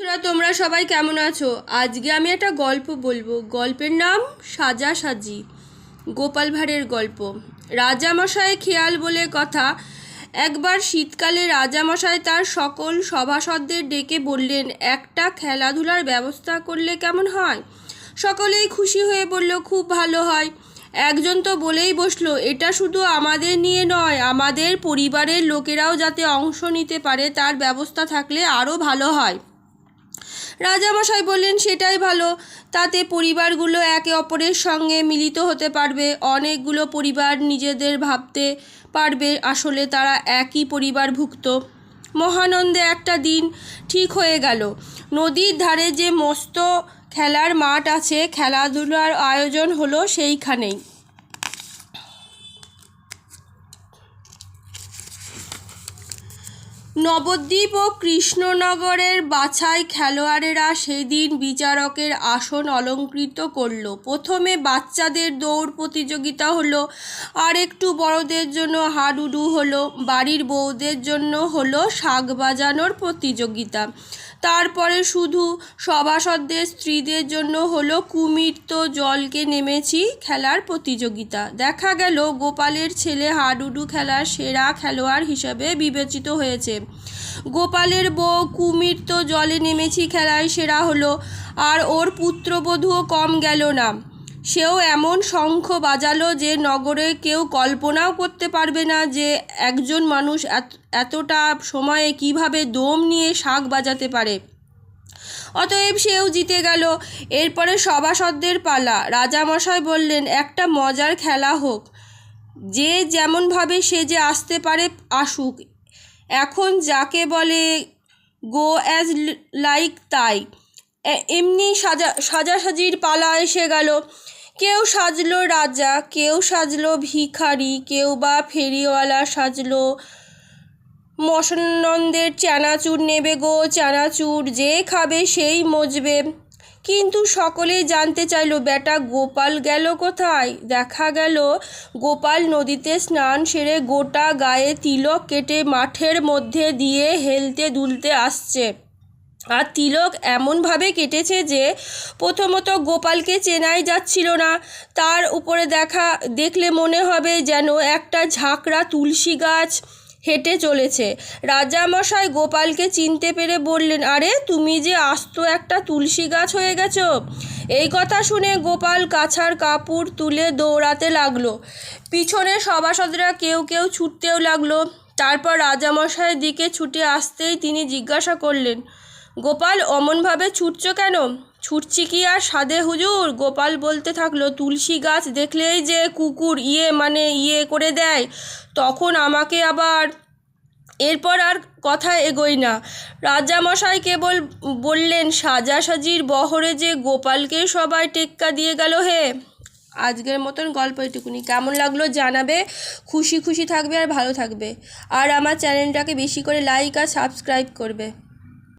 তোমরা সবাই কেমন আছো? আজকে আমি একটা গল্প বলবো। গল্পের নাম সাজাসাজি। গোপাল ভাঁড়ের গল্প। রাজামশাই খেয়াল বলে কথা। একবার শীতকালে রাজামশাই তার সকল সভাসদদের ডেকে বললেন, একটা খেলাধুলার ব্যবস্থা করলে কেমন হয়? সকলেই খুশি হয়ে বলল, খুব ভালো হয়। একজন তো বলেই বসলো, এটা শুধু আমাদের নিয়ে নয়, আমাদের পরিবারের লোকেরাও যাতে অংশ নিতে পারে তার ব্যবস্থা থাকলে আরও ভালো হয়। রাজামশাই বললেন, সেটাই ভালো। তাতে পরিবারগুলো একে অপরের সঙ্গে মিলিত হতে পারবে। অনেকগুলো পরিবার নিজেদের ভাবতে পারবে আসলে তারা একই পরিবারভুক্ত। মহানন্দে একটা দিন ঠিক হয়ে গেল। নদীর ধারে যে মস্ত খেলার মাঠ আছে, খেলাধুলার আয়োজন হলো সেইখানেই। নবদ্বীপ ও কৃষ্ণনগরের বাছাই খেলোয়াড়েরা সেদিন বিচারকের আসন অলঙ্কৃত করল। প্রথমে বাচ্চাদের দৌড় প্রতিযোগিতা হলো, আর একটু বড়দের জন্য হাডুডু হলো, বাড়ির বউদের জন্য হলো শাঁখ বাজানোর প্রতিযোগিতা। তারপরে শুধু সভাসদদের স্ত্রীদের জন্য হলো কুমির তো জলকে নেমেছি খেলার প্রতিযোগিতা। দেখা গেল গোপালের ছেলে হাডুডু খেলার সেরা খেলোয়াড় হিসেবে বিবেচিত হয়েছে। গোপালের বউ কুমির তো জলে নেমেছি খেলায় সেরা হলো, আর ওর পুত্রবধূও কম গেল না। সেও এমন শঙ্খ বাজালো যে নগরে কেউ কল্পনাও করতে পারবে না যে একজন মানুষ এতটা সময়ে কিভাবে দম নিয়ে শাঁখ বাজাতে পারে। অতএব সেও জিতে গেল। এরপরে সভাসদদের পালা। রাজামশাই বললেন, একটা মজার খেলা হোক, যে যেমনভাবে সেজে আসতে পারে আসুক। এখন যাকে বলে গো অ্যাজ লাইক তাই। এমনি সাজাসাজির পালা এসে গেল। কেউ সাজলো রাজা, কেউ সাজলো ভিখারি, কেউ বা ফেরিওয়ালা সাজলো। মশানন্দের চানাচুর নেবে গো, চানাচুর যে খাবে সেই মজবে। কিন্তু সকলেই জানতে চাইল, বেটা গোপাল গেল কোথায়? দেখা গেল গোপাল নদীতে স্নান সেরে গোটা গায়ে তিলক কেটে মাঠের মধ্যে দিয়ে হেলতে দুলতে আসছে। আর তিলক এমনভাবে কেটেছে যে প্রথমত গোপালকে চেনাই যাচ্ছিল না। তার উপরে দেখলে মনে হবে যেন একটা ঝাঁকড়া তুলসী গাছ হেঁটে চলেছে। রাজামশাই গোপালকে চিনতে পেরে বললেন, আরে তুমি যে আস্ত একটা তুলসী গাছ হয়ে গেছো। এই কথা শুনে গোপাল কাছার কাপড় তুলে দৌড়াতে লাগলো। পিছনে সভাসদরা কেউ কেউ ছুটতেও লাগলো। তারপর রাজামশাইয়ের দিকে ছুটে আসতেই তিনি জিজ্ঞাসা করলেন, গোপাল অমনভাবে ছুটছ কেন? ছুটছি কি আর সাধে হুজুর? গোপাল বলতে থাকলো, তুলসী গাছ দেখলেই যে কুকুর ইয়ে করে দেয়, তখন আমাকে আবার। এরপর আর কথা এগোয় না। রাজামশাই কেবল বললেন, সাজাসাজির বহরে যে গোপালকে সবাই টেক্কা দিয়ে গেল হে। আজকের মতন গল্প এটুকুনি। কেমন লাগলো জানাবে। খুশি থাকবে আর ভালো থাকবে। আর আমার চ্যানেলটাকে বেশি করে লাইক আর সাবস্ক্রাইব করবে।